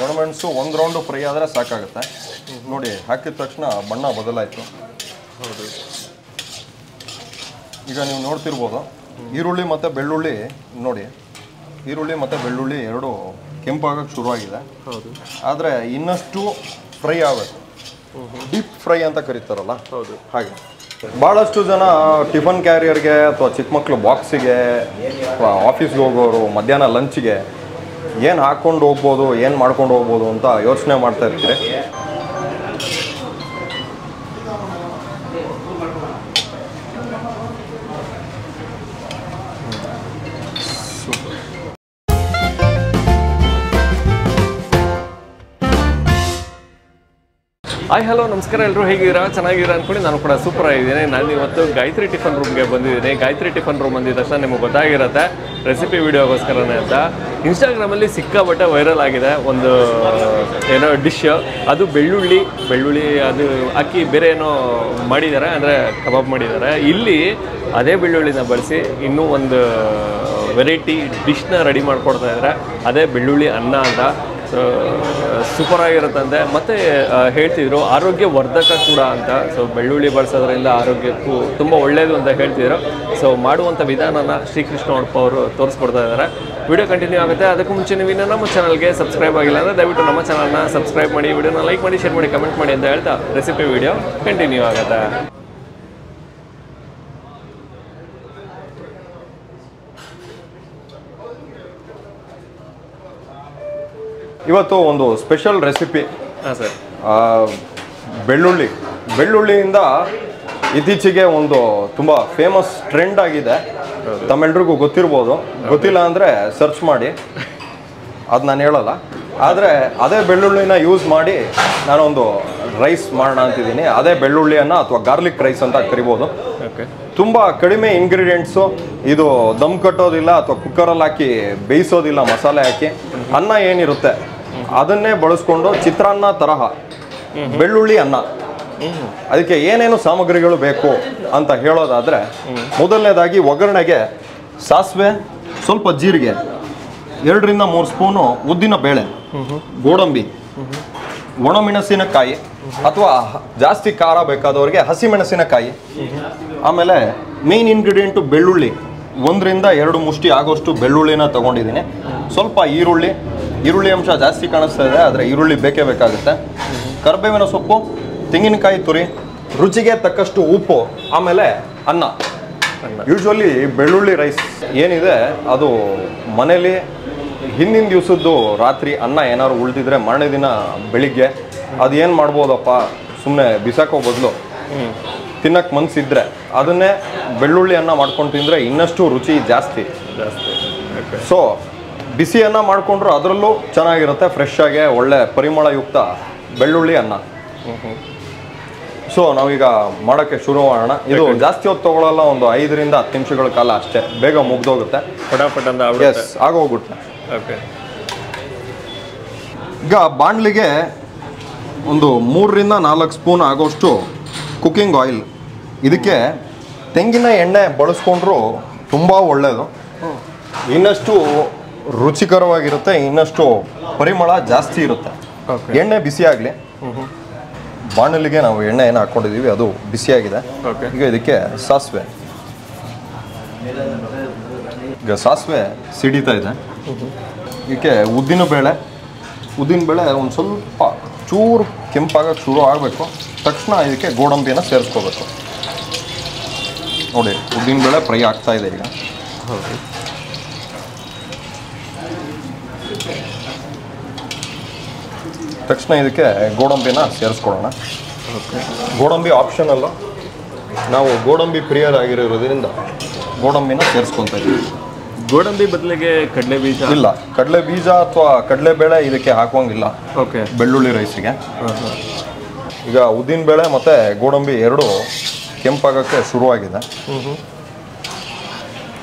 ಒಣಮೆಣಸು ಒಂದು round fry ಆದರೆ ಸಾಕಾಗುತ್ತೆ. ನೋಡಿ ಹಾಕಿದ ತಕ್ಷಣ ಬಣ್ಣ ಬದಲಾಯಿತು. ಹೌದು. ಈಗ ನೀವು ನೋಡ್ತಿರ್ಬೋದು ಈರುಳ್ಳಿ ಮತ್ತು ಬೆಳ್ಳುಳ್ಳಿ ನೋಡಿ, ಈರುಳ್ಳಿ ಮತ್ತು ಬೆಳ್ಳುಳ್ಳಿ ಎರಡು ಕೆಂಪಾಗಕ್ಕೆ ಶುರುವಾಗಿದೆ. ಹೌದು. ಆದರೆ ಇನ್ನಷ್ಟು ಫ್ರೈ ಆಗಬೇಕು, ಡೀಪ್ ಫ್ರೈ ಅಂತ ಕರೀತಾರಲ್ಲ, ಹೌದು, ಹಾಗೆ. ಭಾಳಷ್ಟು ಜನ ಟಿಫನ್ ಕ್ಯಾರಿಯರ್ಗೆ ಅಥವಾ ಚಿಕ್ಕ ಮಕ್ಕಳು ಬಾಕ್ಸಿಗೆ ಅಥವಾ ಆಫೀಸ್ಗೆ ಹೋಗೋರು ಮಧ್ಯಾಹ್ನ ಲಂಚ್ಗೆ ಏನು ಹಾಕ್ಕೊಂಡು ಹೋಗ್ಬೋದು, ಏನು ಮಾಡ್ಕೊಂಡು ಹೋಗ್ಬೋದು ಅಂತ ಯೋಚನೆ ಮಾಡ್ತಾ ಇರ್ತೀರಿ. ಹಾಯ್ ಹಲೋ ನಮಸ್ಕಾರ, ಎಲ್ಲರೂ ಹೇಗಿದ್ದೀರಾ? ಚೆನ್ನಾಗಿದ್ದೀರಾ ಅಂದ್ಕೊಂಡು ನಾನು ಕೂಡ ಸೂಪರ್ ಆಗಿದ್ದೀನಿ. ನಾನು ಇವತ್ತು ಗಾಯತ್ರಿ ಟಿಫನ್ ರೂಮ್ಗೆ ಬಂದಿದ್ದೀನಿ. ಗಾಯತ್ರಿ ಟಿಫನ್ ರೂಮ್ ಬಂದಿದ ತಕ್ಷಣ ನಿಮಗೆ ಗೊತ್ತಾಗಿರುತ್ತೆ ರೆಸಿಪಿ ವೀಡಿಯೋಗೋಸ್ಕರನೇ ಅಂತ. ಇನ್ಸ್ಟಾಗ್ರಾಮಲ್ಲಿ ಸಿಕ್ಕಾಪಟ್ಟೆ ವೈರಲ್ ಆಗಿದೆ ಒಂದು ಏನೋ ಡಿಶ್, ಅದು ಬೆಳ್ಳುಳ್ಳಿ ಅದು ಹಾಕಿ ಬೇರೆ ಏನೋ ಮಾಡಿದ್ದಾರೆ, ಅಂದರೆ ಕಬಾಬ್ ಮಾಡಿದ್ದಾರೆ. ಇಲ್ಲಿ ಅದೇ ಬೆಳ್ಳುಳ್ಳಿನ ಬಳಸಿ ಇನ್ನೂ ಒಂದು ವೆರೈಟಿ ಡಿಶ್ನ ರೆಡಿ ಮಾಡಿಕೊಡ್ತಾ ಇದ್ದಾರೆ, ಅದೇ ಬೆಳ್ಳುಳ್ಳಿ ಅನ್ನ ಅಂತ. ಸೂಪರಾಗಿರುತ್ತಂತೆ. ಮತ್ತು ಹೇಳ್ತಿದ್ರು ಆರೋಗ್ಯ ವರ್ಧಕ ಕೂಡ ಅಂತ. ಸೊ ಬೆಳ್ಳುಳ್ಳಿ ಬಳಸೋದ್ರಿಂದ ಆರೋಗ್ಯಕ್ಕೂ ತುಂಬ ಒಳ್ಳೆಯದು ಅಂತ ಹೇಳ್ತಿದ್ರು. ಸೊ ಮಾಡುವಂಥ ವಿಧಾನನ ಶ್ರೀಕೃಷ್ಣ ಉಡುಪ ಅವರು ತೋರಿಸ್ಕೊಡ್ತಾ ಇದ್ದಾರೆ. ವಿಡಿಯೋ ಕಂಟಿನ್ಯೂ ಆಗುತ್ತೆ. ಅದಕ್ಕೂ ಮುಂಚೆ ನೀವು ಇನ್ನೂ ನಮ್ಮ ಚಾನಲ್ಗೆ ಸಬ್ಸ್ಕ್ರೈಬ್ ಆಗಿಲ್ಲ ಅಂದರೆ ದಯವಿಟ್ಟು ನಮ್ಮ ಚಾನಲ್ನ ಸಬ್ಸ್ಕ್ರೈಬ್ ಮಾಡಿ, ವಿಡಿಯೋನ ಲೈಕ್ ಮಾಡಿ, ಶೇರ್ ಮಾಡಿ, ಕಮೆಂಟ್ ಮಾಡಿ ಅಂತ ಹೇಳ್ತಾ ರೆಸಿಪಿ ವಿಡಿಯೋ ಕಂಟಿನ್ಯೂ ಆಗುತ್ತೆ. ಇವತ್ತು ಒಂದು ಸ್ಪೆಷಲ್ ರೆಸಿಪಿ. ಹಾಂ ಸರ್. ಬೆಳ್ಳುಳ್ಳಿಯಿಂದ ಇತ್ತೀಚೆಗೆ ಒಂದು ತುಂಬ ಫೇಮಸ್ ಟ್ರೆಂಡ್ ಆಗಿದೆ. ತಮ್ಮೆಲ್ರಿಗೂ ಗೊತ್ತಿರ್ಬೋದು, ಗೊತ್ತಿಲ್ಲ ಅಂದರೆ ಸರ್ಚ್ ಮಾಡಿ, ಅದು ನಾನು ಹೇಳಲ್ಲ. ಆದರೆ ಅದೇ ಬೆಳ್ಳುಳ್ಳಿನ ಯೂಸ್ ಮಾಡಿ ನಾನೊಂದು ರೈಸ್ ಮಾಡೋಣ ಅಂತಿದ್ದೀನಿ. ಅದೇ ಬೆಳ್ಳುಳ್ಳಿಯನ್ನು ಅಥವಾ ಗಾರ್ಲಿಕ್ ರೈಸ್ ಅಂತ ಕರಿಬೋದು. ಓಕೆ. ತುಂಬ ಕಡಿಮೆ ಇಂಗ್ರೀಡಿಯೆಂಟ್ಸು. ಇದು ದಮ್ ಕಟ್ಟೋದಿಲ್ಲ ಅಥವಾ ಕುಕ್ಕರಲ್ಲಿ ಹಾಕಿ ಬೇಯಿಸೋದಿಲ್ಲ, ಮಸಾಲೆ ಹಾಕಿ. ಅನ್ನ ಏನಿರುತ್ತೆ ಅದನ್ನೇ ಬಳಸ್ಕೊಂಡು ಚಿತ್ರಾನ್ನ ತರಹ ಬೆಳ್ಳುಳ್ಳಿ ಅನ್ನ. ಅದಕ್ಕೆ ಏನೇನು ಸಾಮಗ್ರಿಗಳು ಬೇಕು ಅಂತ ಹೇಳೋದಾದರೆ, ಮೊದಲನೇದಾಗಿ ಒಗ್ಗರಣೆಗೆ ಸಾಸಿವೆ, ಸ್ವಲ್ಪ ಜೀರಿಗೆ, 2 ರಿಂದ 3 ಸ್ಪೂನು ಉದ್ದಿನ ಬೇಳೆ, ಗೋಡಂಬಿ, ಒಣಮೆಣಸಿನಕಾಯಿ ಅಥವಾ ಜಾಸ್ತಿ ಖಾರ ಬೇಕಾದವ್ರಿಗೆ ಹಸಿಮೆಣಸಿನಕಾಯಿ. ಆಮೇಲೆ ಮೇನ್ ಇಂಗ್ರೀಡಿಯೆಂಟು ಬೆಳ್ಳುಳ್ಳಿ, 1 ರಿಂದ 2 ಮುಷ್ಟಿ ಆಗೋಷ್ಟು ಬೆಳ್ಳುಳ್ಳಿನ ತೊಗೊಂಡಿದ್ದೀನಿ. ಸ್ವಲ್ಪ ಈರುಳ್ಳಿ ಅಂಶ ಜಾಸ್ತಿ ಕಾಣಿಸ್ತಾ ಇದೆ, ಆದರೆ ಈರುಳ್ಳಿ ಬೇಕೇ ಬೇಕಾಗುತ್ತೆ. ಕರಿಬೇವಿನ ಸೊಪ್ಪು, ತೆಂಗಿನಕಾಯಿ ತುರಿ, ರುಚಿಗೆ ತಕ್ಕಷ್ಟು ಉಪ್ಪು, ಆಮೇಲೆ ಅನ್ನ. ಯೂಶ್ವಲಿ ಬೆಳ್ಳುಳ್ಳಿ ರೈಸ್ ಏನಿದೆ ಅದು ಮನೇಲಿ ಹಿಂದಿನ ದಿವಸದ್ದು ರಾತ್ರಿ ಅನ್ನ ಏನಾದ್ರು ಉಳಿದಿದ್ರೆ ಮಾರನೇ ದಿನ ಬೆಳಿಗ್ಗೆ ಅದು ಏನು ಮಾಡ್ಬೋದಪ್ಪ, ಸುಮ್ಮನೆ ಬಿಸಾಕೋ ಬದಲು ತಿನ್ನಕ್ಕೆ ಮನಸ್ಸಿದ್ರೆ ಅದನ್ನೇ ಬೆಳ್ಳುಳ್ಳಿ ಅನ್ನ ಮಾಡ್ಕೊಂಡು ತಿಂದರೆ ಇನ್ನಷ್ಟು ರುಚಿ ಜಾಸ್ತಿ. ಸೊ ಬಿಸಿ ಅನ್ನ ಮಾಡಿಕೊಂಡ್ರು ಅದರಲ್ಲೂ ಚೆನ್ನಾಗಿರುತ್ತೆ, ಫ್ರೆಶ್ ಆಗಿ ಒಳ್ಳೆ ಪರಿಮಳಯುಕ್ತ ಬೆಳ್ಳುಳ್ಳಿ ಅನ್ನ. ಸೊ ನಾವೀಗ ಮಾಡೋಕ್ಕೆ ಶುರು ಮಾಡೋಣ. ಇದು ಜಾಸ್ತಿ ಹೊತ್ತು ತೊಗೊಳ್ಳಲ್ಲ, ಒಂದು 5 ರಿಂದ 10 ನಿಮಿಷಗಳ ಕಾಲ ಅಷ್ಟೇ, ಬೇಗ ಮುಗ್ದೋಗುತ್ತೆ. ಫಟಾಫಟ್ ಅಂತ ಆಗೋಗ್ಬಿಡುತ್ತೆ. ಓಕೆ. ಈಗ ಬಾಣಲಿಗೆ ಒಂದು 3 ರಿಂದ 4 ಸ್ಪೂನ್ ಆಗೋಷ್ಟು ಕುಕ್ಕಿಂಗ್ ಆಯಿಲ್. ಇದಕ್ಕೆ ತೆಂಗಿನ ಎಣ್ಣೆ ಬಳಸ್ಕೊಂಡ್ರು ತುಂಬ ಒಳ್ಳೆಯದು, ಇನ್ನಷ್ಟು ರುಚಿಕರವಾಗಿರುತ್ತೆ, ಇನ್ನಷ್ಟು ಪರಿಮಳ ಜಾಸ್ತಿ ಇರುತ್ತೆ. ಎಣ್ಣೆ ಬಿಸಿ ಆಗಲಿ. ಬಾಣಲಿಗೆ ನಾವು ಎಣ್ಣೆ ಏನು ಹಾಕ್ಕೊಂಡಿದ್ದೀವಿ ಅದು ಬಿಸಿಯಾಗಿದೆ. ಈಗ ಇದಕ್ಕೆ ಸಾಸಿವೆ ಸಿಡಿತಾ ಇದೆ. ಇದಕ್ಕೆ ಉದ್ದಿನ ಬೇಳೆ ಒಂದು ಸ್ವಲ್ಪ ಚೂರು ಕೆಂಪಾಗಕ್ಕೆ ಶುರು ಆಗಬೇಕು. ತಕ್ಷಣ ಇದಕ್ಕೆ ಗೋಡಂಬಿಯನ್ನು ಸೇರಿಸ್ಕೋಬೇಕು. ನೋಡಿ, ಉದ್ದಿನ ಬೇಳೆ ಫ್ರೈ ಆಗ್ತಾ ಇದೆ ಈಗ. ತಕ್ಷಣ ಇದಕ್ಕೆ ಗೋಡಂಬಿನ ಸೇರಿಸ್ಕೊಳ್ಳೋಣ. ಗೋಡಂಬಿ ಆಪ್ಷನಲ್ಲ, ನಾವು ಗೋಡಂಬಿ ಪ್ರಿಯರಾಗಿರೋದ್ರಿಂದ ಗೋಡಂಬಿನ ಸೇರಿಸ್ಕೊತಾ ಇದ್ದೀವಿ. ಗೋಡಂಬಿ ಬದಲಿಗೆ ಕಡಲೆ ಬೀಜ ಇಲ್ಲ, ಕಡಲೆ ಬೀಜ ಅಥವಾ ಕಡಲೆಬೇಳೆ ಇದಕ್ಕೆ ಹಾಕೋಂಗಿಲ್ಲ. ಓಕೆ. ಬೆಳ್ಳುಳ್ಳಿ ರೈಸಿಗೆ ಈಗ ಉದ್ದಿನ ಬೇಳೆ ಮತ್ತು ಗೋಡಂಬಿ ಎರಡು ಕೆಂಪಾಗೋಕ್ಕೆ ಶುರುವಾಗಿದೆ.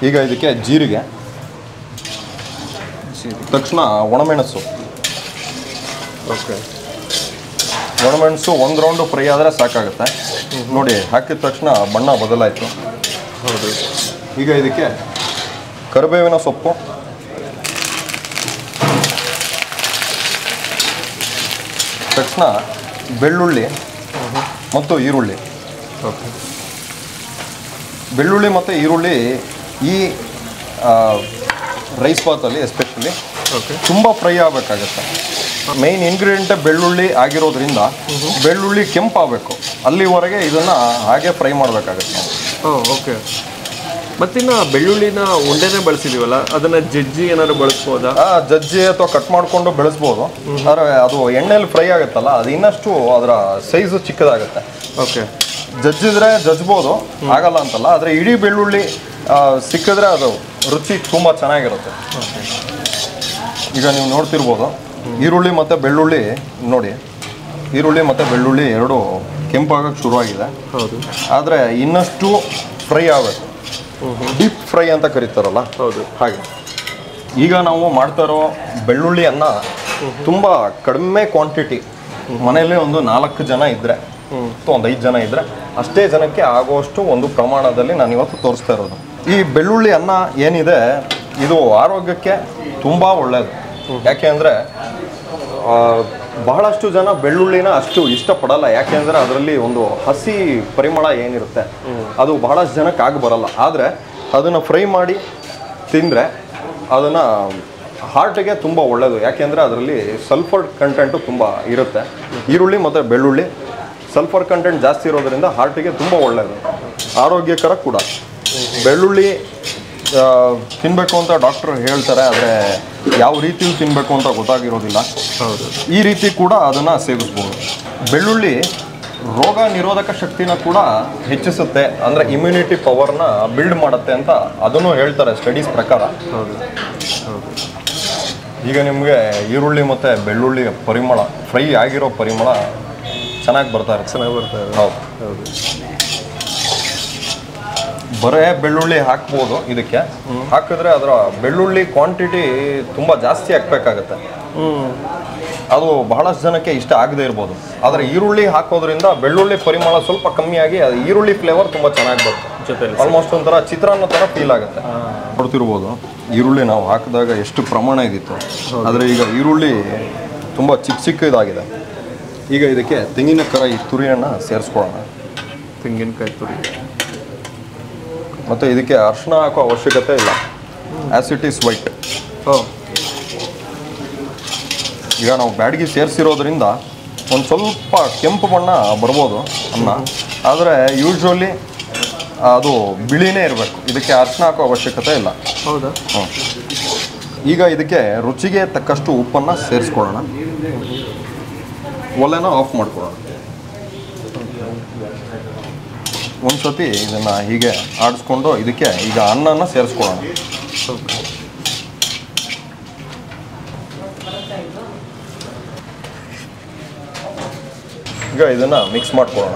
ಈಗ ಇದಕ್ಕೆ ಜೀರಿಗೆ, ತಕ್ಷಣ ಒಣಮೆಣಸು. ಓಕೆ. ಒಣಮೆಣಸು 1 ರೌಂಡು ಫ್ರೈ ಆದರೆ ಸಾಕಾಗುತ್ತೆ. ನೋಡಿ, ಹಾಕಿದ ತಕ್ಷಣ ಬಣ್ಣ ಬದಲಾಯಿತು. ಹೌದು. ಈಗ ಇದಕ್ಕೆ ಕರಿಬೇವಿನ ಸೊಪ್ಪು, ತಕ್ಷಣ ಬೆಳ್ಳುಳ್ಳಿ ಮತ್ತು ಈರುಳ್ಳಿ. ಓಕೆ. ಬೆಳ್ಳುಳ್ಳಿ ಮತ್ತು ಈರುಳ್ಳಿ ಈ ರೈಸ್ ಬಾತಲ್ಲಿ ಎಸ್ಪೆಷಲಿ ಓಕೆ. ತುಂಬ ಫ್ರೈ ಆಗಬೇಕಾಗತ್ತೆ. ಮೇಯ್ನ್ ಇಂಗ್ರೀಡಿಯೆಂಟೇ ಬೆಳ್ಳುಳ್ಳಿ ಆಗಿರೋದ್ರಿಂದ ಬೆಳ್ಳುಳ್ಳಿ ಕೆಂಪಾಗಬೇಕು, ಅಲ್ಲಿವರೆಗೆ ಇದನ್ನು ಹಾಗೆ ಫ್ರೈ ಮಾಡಬೇಕಾಗತ್ತೆ. ಓಕೆ. ಮತ್ತಿನ್ನು ಬೆಳ್ಳುಳ್ಳಿನ ಉಂಡೆನೇ ಬಳಸಿದೀವಲ್ಲ, ಅದನ್ನು ಜಜ್ಜಿ ಏನಾದ್ರು ಬಳಸ್ಬೋದಾ? ಜಜ್ಜಿ ಅಥವಾ ಕಟ್ ಮಾಡಿಕೊಂಡು ಬೆಳೆಸ್ಬೋದು. ಆದರೆ ಅದು ಎಣ್ಣೆಯಲ್ಲಿ ಫ್ರೈ ಆಗುತ್ತಲ್ಲ, ಅದು ಇನ್ನಷ್ಟು ಅದರ ಸೈಜು ಚಿಕ್ಕದಾಗುತ್ತೆ. ಓಕೆ. ಜಜ್ಜಿದ್ರೆ ಜಜ್ಬೋದು, ಆಗಲ್ಲ ಅಂತಲ್ಲ. ಆದರೆ ಇಡೀ ಬೆಳ್ಳುಳ್ಳಿ ಸಿಕ್ಕಿದ್ರೆ ಅದು ರುಚಿ ತುಂಬ ಚೆನ್ನಾಗಿರುತ್ತೆ. ಈಗ ನೀವು ನೋಡ್ತಿರ್ಬೋದು, ಈರುಳ್ಳಿ ಮತ್ತು ಬೆಳ್ಳುಳ್ಳಿ ನೋಡಿ, ಈರುಳ್ಳಿ ಮತ್ತು ಬೆಳ್ಳುಳ್ಳಿ ಎರಡು ಕೆಂಪಾಗಕ್ಕೆ ಶುರುವಾಗಿದೆ. ಹೌದು. ಆದರೆ ಇನ್ನಷ್ಟು ಫ್ರೈ ಆಗಬೇಕು, ಡೀಪ್ ಫ್ರೈ ಅಂತ ಕರೀತಾರಲ್ಲ, ಹೌದು, ಹಾಗೆ. ಈಗ ನಾವು ಮಾಡ್ತಾ ಇರೋ ಬೆಳ್ಳುಳ್ಳಿ ಅನ್ನ ತುಂಬ ಕಡಿಮೆ ಕ್ವಾಂಟಿಟಿ, ಮನೆಯಲ್ಲಿ ಒಂದು 4 ಜನ ಇದ್ದರೆ ಅಥವಾ ಒಂದು 5 ಜನ ಇದ್ದರೆ ಅಷ್ಟೇ ಜನಕ್ಕೆ ಆಗುವಷ್ಟು ಒಂದು ಪ್ರಮಾಣದಲ್ಲಿ ನಾನು ಇವತ್ತು ತೋರಿಸ್ತಾ ಇರೋದು. ಈ ಬೆಳ್ಳುಳ್ಳಿ ಅನ್ನ ಏನಿದೆ ಇದು ಆರೋಗ್ಯಕ್ಕೆ ತುಂಬ ಒಳ್ಳೆಯದು. ಯಾಕೆ ಅಂದರೆ ಬಹಳಷ್ಟು ಜನ ಬೆಳ್ಳುಳ್ಳಿನ ಅಷ್ಟು ಇಷ್ಟಪಡಲ್ಲ. ಯಾಕೆಂದರೆ ಅದರಲ್ಲಿ ಒಂದು ಹಸಿ ಪರಿಮಳ ಏನಿರುತ್ತೆ ಅದು ಬಹಳಷ್ಟು ಜನಕ್ಕೆ ಆಗಿ ಬರಲ್ಲ. ಆದರೆ ಅದನ್ನು ಫ್ರೈ ಮಾಡಿ ತಿಂದರೆ ಅದನ್ನು ಹಾರ್ಟಿಗೆ ತುಂಬ ಒಳ್ಳೆಯದು. ಯಾಕೆಂದರೆ ಅದರಲ್ಲಿ ಸಲ್ಫರ್ ಕಂಟೆಂಟು ತುಂಬ ಇರುತ್ತೆ. ಈರುಳ್ಳಿ ಮತ್ತು ಬೆಳ್ಳುಳ್ಳಿ ಸಲ್ಫರ್ ಕಂಟೆಂಟ್ ಜಾಸ್ತಿ ಇರೋದರಿಂದ ಹಾರ್ಟಿಗೆ ತುಂಬ ಒಳ್ಳೆಯದು, ಆರೋಗ್ಯಕರ ಕೂಡ. ಬೆಳ್ಳುಳ್ಳಿ ತಿನ್ನಬೇಕು ಅಂತ ಡಾಕ್ಟ್ರು ಹೇಳ್ತಾರೆ, ಆದರೆ ಯಾವ ರೀತಿಯಲ್ಲಿ ತಿನ್ನಬೇಕು ಅಂತ ಗೊತ್ತಾಗಿರೋದಿಲ್ಲ. ಹೌದು. ಈ ರೀತಿ ಕೂಡ ಅದನ್ನು ಸೇವಿಸ್ಬೋದು. ಬೆಳ್ಳುಳ್ಳಿ ರೋಗ ನಿರೋಧಕ ಶಕ್ತಿನ ಕೂಡ ಹೆಚ್ಚಿಸುತ್ತೆ, ಅಂದರೆ ಇಮ್ಯುನಿಟಿ ಪವರ್ನ ಬಿಲ್ಡ್ ಮಾಡುತ್ತೆ ಅಂತ ಅದನ್ನು ಹೇಳ್ತಾರೆ ಸ್ಟಡೀಸ್ ಪ್ರಕಾರ. ಹೌದು. ಹೌದು. ಈಗ ನಿಮಗೆ ಈರುಳ್ಳಿ ಮತ್ತು ಬೆಳ್ಳುಳ್ಳಿ ಪರಿಮಳ, ಫ್ರೈ ಆಗಿರೋ ಪರಿಮಳ ಚೆನ್ನಾಗಿ ಬರ್ತಾ ಇರುತ್ತೆ. ಚೆನ್ನಾಗಿ ಬರ್ತಾ ಇದೆ. ಹೌದು. ಹೌದು. ಬರೇ ಬೆಳ್ಳುಳ್ಳಿ ಹಾಕ್ಬೋದು. ಇದಕ್ಕೆ ಹಾಕಿದ್ರೆ ಅದರ ಬೆಳ್ಳುಳ್ಳಿ ಕ್ವಾಂಟಿಟಿ ತುಂಬ ಜಾಸ್ತಿ ಹಾಕಬೇಕಾಗತ್ತೆ. ಅದು ಬಹಳಷ್ಟು ಜನಕ್ಕೆ ಇಷ್ಟ ಆಗದೆ ಇರ್ಬೋದು. ಆದರೆ ಈರುಳ್ಳಿ ಹಾಕೋದ್ರಿಂದ ಬೆಳ್ಳುಳ್ಳಿ ಪರಿಮಳ ಸ್ವಲ್ಪ ಕಮ್ಮಿಯಾಗಿ ಅದು ಈರುಳ್ಳಿ ಫ್ಲೇವರ್ ತುಂಬ ಚೆನ್ನಾಗಿ ಬರುತ್ತೆ. ಜೊತೆಲಿ ಆಲ್ಮೋಸ್ಟ್ ಒಂಥರ ಚಿತ್ರಾನ್ನ ಥರ ಫೀಲ್ ಆಗುತ್ತೆ. ಕೊಡ್ತಿರ್ಬೋದು ಈರುಳ್ಳಿ ನಾವು ಹಾಕಿದಾಗ ಎಷ್ಟು ಪ್ರಮಾಣ ಇದ್ದಿತ್ತು, ಆದರೆ ಈಗ ಈರುಳ್ಳಿ ತುಂಬ ಚಿಕ್ಕದಾಗಿದೆ. ಈಗ ಇದಕ್ಕೆ ತೆಂಗಿನಕಾಯಿ ತುರಿಯನ್ನು ಸೇರಿಸ್ಕೊಳ್ಳೋಣ. ತೆಂಗಿನಕಾಯಿ ತುರಿ. ಮತ್ತು ಇದಕ್ಕೆ ಅರಿಶಿನ ಹಾಕೋ ಅವಶ್ಯಕತೆ ಇಲ್ಲ, ಆ್ಯಸ್ ಇಟ್ ಈಸ್ ವೈಟ್. ಈಗ ನಾವು ಬ್ಯಾಡಗಿ ಸೇರಿಸಿರೋದ್ರಿಂದ ಒಂದು ಸ್ವಲ್ಪ ಕೆಂಪು ಬಣ್ಣ ಬರ್ಬೋದು ಅನ್ನ, ಆದರೆ ಯೂಶ್ವಲಿ ಅದು ಬಿಳಿನೇ ಇರಬೇಕು. ಇದಕ್ಕೆ ಅರಿಶಿನ ಹಾಕೋ ಅವಶ್ಯಕತೆ ಇಲ್ಲ. ಹೌದಾ? ಈಗ ಇದಕ್ಕೆ ರುಚಿಗೆ ತಕ್ಕಷ್ಟು ಉಪ್ಪನ್ನು ಸೇರಿಸ್ಕೊಳ್ಳೋಣ. ಒಲೆನ ಆಫ್ ಮಾಡ್ಕೊಳ್ಳೋಣ. ಒಂದು ಸತಿ ಇದನ್ನು ಹೀಗೆ ಆಡಿಸ್ಕೊಂಡು ಇದಕ್ಕೆ ಈಗ ಅನ್ನನ ಸೇರಿಸ್ಕೊಳ್ಳೋಣ. ಈಗ ಇದನ್ನು ಮಿಕ್ಸ್ ಮಾಡ್ಕೊಳ್ಳೋಣ.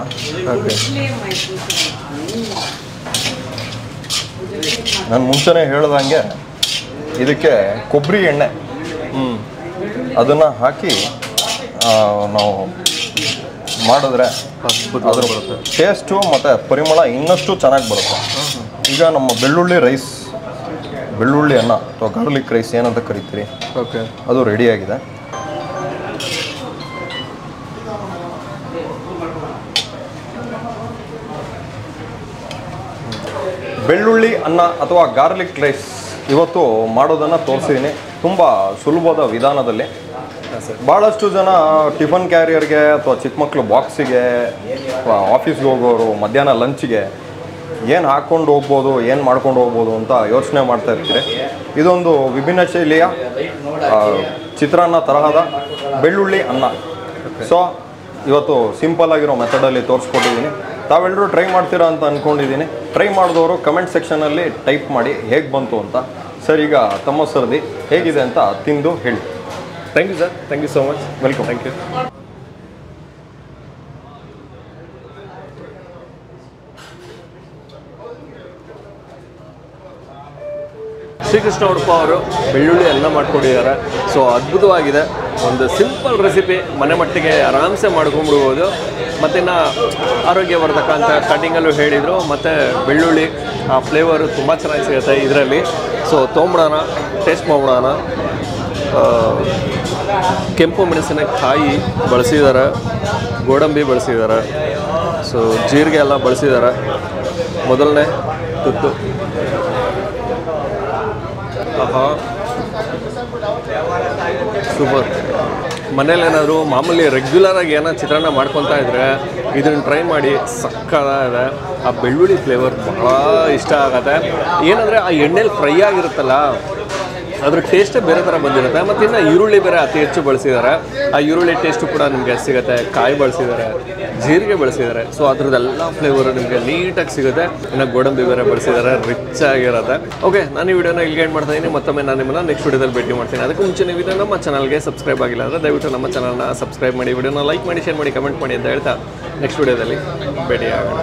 ನಾನು ಮುಂಚೆನೇ ಹೇಳ್ದಂಗೆ ಇದಕ್ಕೆ ಕೊಬ್ಬರಿ ಎಣ್ಣೆ ಅದನ್ನು ಹಾಕಿ ನಾವು ಮಾಡಿದ್ರೆ ಅದ್ರ ಬರುತ್ತೆ ಟೇಸ್ಟು ಮತ್ತು ಪರಿಮಳ ಇನ್ನಷ್ಟು ಚೆನ್ನಾಗಿ ಬರುತ್ತೆ. ಈಗ ನಮ್ಮ ಬೆಳ್ಳುಳ್ಳಿ ರೈಸ್, ಬೆಳ್ಳುಳ್ಳಿ ಅನ್ನ ಅಥವಾ ಗಾರ್ಲಿಕ್ ರೈಸ್ ಏನಂತ ಕರಿತೀರಿ, ಓಕೆ, ಅದು ರೆಡಿಯಾಗಿದೆ. ಬೆಳ್ಳುಳ್ಳಿ ಅನ್ನ ಅಥವಾ ಗಾರ್ಲಿಕ್ ರೈಸ್ ಇವತ್ತು ಮಾಡೋದನ್ನು ತೋರಿಸಿದ್ದೀನಿ, ತುಂಬ ಸುಲಭವಾದ ವಿಧಾನದಲ್ಲಿ. ಭಾಳಷ್ಟು ಜನ ಟಿಫನ್ ಕ್ಯಾರಿಯರ್ಗೆ ಅಥವಾ ಚಿಕ್ಕ ಮಕ್ಕಳು ಬಾಕ್ಸಿಗೆ ಅಥವಾ ಆಫೀಸ್ಗೆ ಹೋಗೋರು ಮಧ್ಯಾಹ್ನ ಲಂಚ್ಗೆ ಏನು ಹಾಕ್ಕೊಂಡು ಹೋಗ್ಬೋದು, ಏನು ಮಾಡ್ಕೊಂಡು ಹೋಗ್ಬೋದು ಅಂತ ಯೋಚನೆ ಮಾಡ್ತಾ ಇರ್ತೀರಿ. ಇದೊಂದು ವಿಭಿನ್ನ ಶೈಲಿಯ ಚಿತ್ರಾನ್ನ ತರಹದ ಬೆಳ್ಳುಳ್ಳಿ ಅನ್ನ. ಸೊ ಇವತ್ತು ಸಿಂಪಲ್ ಆಗಿರೋ ಮೆಥಡಲ್ಲಿ ತೋರಿಸ್ಕೊಟ್ಟಿದ್ದೀನಿ. ತಾವೆಲ್ಲರೂ ಟ್ರೈ ಮಾಡ್ತೀರಾ ಅಂತ ಅಂದ್ಕೊಂಡಿದ್ದೀನಿ. ಟ್ರೈ ಮಾಡಿದವರು ಕಮೆಂಟ್ ಸೆಕ್ಷನಲ್ಲಿ ಟೈಪ್ ಮಾಡಿ ಹೇಗೆ ಬಂತು ಅಂತ. ಸರ್, ಈಗ ತಮ್ಮ ಸರ್ದಿ ಹೇಗಿದೆ ಅಂತ ತಿಂದು ಹೇಳಿ. Thank you sir, thank you so much, welcome. Thank you. Srikrishna Udupa ಅವರು ಬೆಳ್ಳುಳ್ಳಿ ಅನ್ನ ಮಾಡ್ಕೊಂಡಿದ್ದಾರೆ. ಸೊ ಅದ್ಭುತವಾಗಿದೆ, ಒಂದು ಸಿಂಪಲ್ ರೆಸಿಪಿ, ಮನೆ ಮಟ್ಟಿಗೆ ಆರಾಮ್ಸೆ ಮಾಡ್ಕೊಂಡ್ಬಿಡ್ಬೋದು. ಮತ್ತಿನ್ನು ಆರೋಗ್ಯವರ್ಧಕ ಅಂತ ಸ್ಟಾರ್ಟಿಂಗಲ್ಲೂ ಹೇಳಿದರು. ಮತ್ತು ಬೆಳ್ಳುಳ್ಳಿ ಆ ಫ್ಲೇವರು ತುಂಬ ಚೆನ್ನಾಗಿ ಸಿಗುತ್ತೆ ಇದರಲ್ಲಿ. ಸೊ ತೊಗೊಂಬಿಡೋಣ, ಟೇಸ್ಟ್ ಮಾಡ್ಬಿಡೋಣ. ಕೆಂಪು ಮೆಣಸಿನಕಾಯಿ ಬಳಸಿದ್ದಾರೆ, ಗೋಡಂಬಿ ಬಳಸಿದ್ದಾರೆ, ಸೊ ಜೀರಿಗೆ ಎಲ್ಲ ಬಳಸಿದ್ದಾರೆ. ಮೊದಲನೇ ತುತ್ತು. ಆಹಾ, ಸೂಪರ್. ಮನೇಲೇನಾದರೂ ಮಾಮೂಲಿ ರೆಗ್ಯುಲರಾಗಿ ಏನೋ ಚಿತ್ರಾನ್ನ ಮಾಡ್ಕೊತಾ ಇದ್ರೆ ಇದನ್ನು ಟ್ರೈ ಮಾಡಿ, ಸಕ್ಕತ್ತಾಗಿದೆ. ಆ ಬೆಳ್ಳುಳ್ಳಿ ಫ್ಲೇವರ್ ಭಾಳ ಇಷ್ಟ ಆಗುತ್ತೆ. ಏನಂದರೆ ಆ ಎಣ್ಣೆಲಿ ಫ್ರೈ ಆಗಿರುತ್ತಲ್ಲ, ಅದ್ರ ಟೇಸ್ಟೇ ಬೇರೆ ಥರ ಬಂದಿರುತ್ತೆ. ಮತ್ತು ಇನ್ನು ಈರುಳ್ಳಿ ಬೇರೆ ಅತಿ ಹೆಚ್ಚು ಬಳಸಿದ್ದಾರೆ. ಆ ಈರುಳ್ಳಿ ಟೇಸ್ಟು ಕೂಡ ನಿಮಗೆ ಸಿಗುತ್ತೆ. ಕಾಯಿ ಬಳಸಿದ್ದಾರೆ, ಜೀರಿಗೆ ಬಳಸಿದ್ದಾರೆ, ಸೊ ಅದ್ರದ್ದೆಲ್ಲ ಫ್ಲೇವರು ನಿಮಗೆ ನೀಟಾಗಿ ಸಿಗುತ್ತೆ. ಇನ್ನು ಗೋಡಂಬಿ ಬೇರೆ ಬಳಸಿದ್ದಾರೆ, ರಿಚ್ ಆಗಿರುತ್ತೆ. ಓಕೆ, ನಾನು ಈ ವಿಡಿಯೋನ ಇಲ್ಲಿಗೆ ಎಂಡ್ ಮಾಡ್ತಾ ಇದ್ದೀನಿ. ಮತ್ತೊಮ್ಮೆ ನಾನು ನಿಮ್ಮನ್ನು ನೆಕ್ಸ್ಟ್ ವಿಡಿಯೋದಲ್ಲಿ ಭೇಟಿ ಮಾಡ್ತೀನಿ. ಅದಕ್ಕೂ ಮುಂಚೆ ನೀವು ನಮ್ಮ ಚಾನಲ್ಗೆ ಸಬ್ಸ್ಕ್ರೈಬ್ ಆಗಿಲ್ಲ ಅಂದರೆ ದಯವಿಟ್ಟು ನಮ್ಮ ಚಾನಲ್ನ ಸಬ್ಸ್ಕ್ರೈಬ್ ಮಾಡಿ, ವಿಡಿಯೋನ ಲೈಕ್ ಮಾಡಿ, ಶೇರ್ ಮಾಡಿ, ಕಮೆಂಟ್ ಮಾಡಿ ಅಂತ ಹೇಳ್ತಾ ನೆಕ್ಸ್ಟ್ ವಿಡಿಯೋದಲ್ಲಿ ಭೇಟಿ ಆಗೋಣ.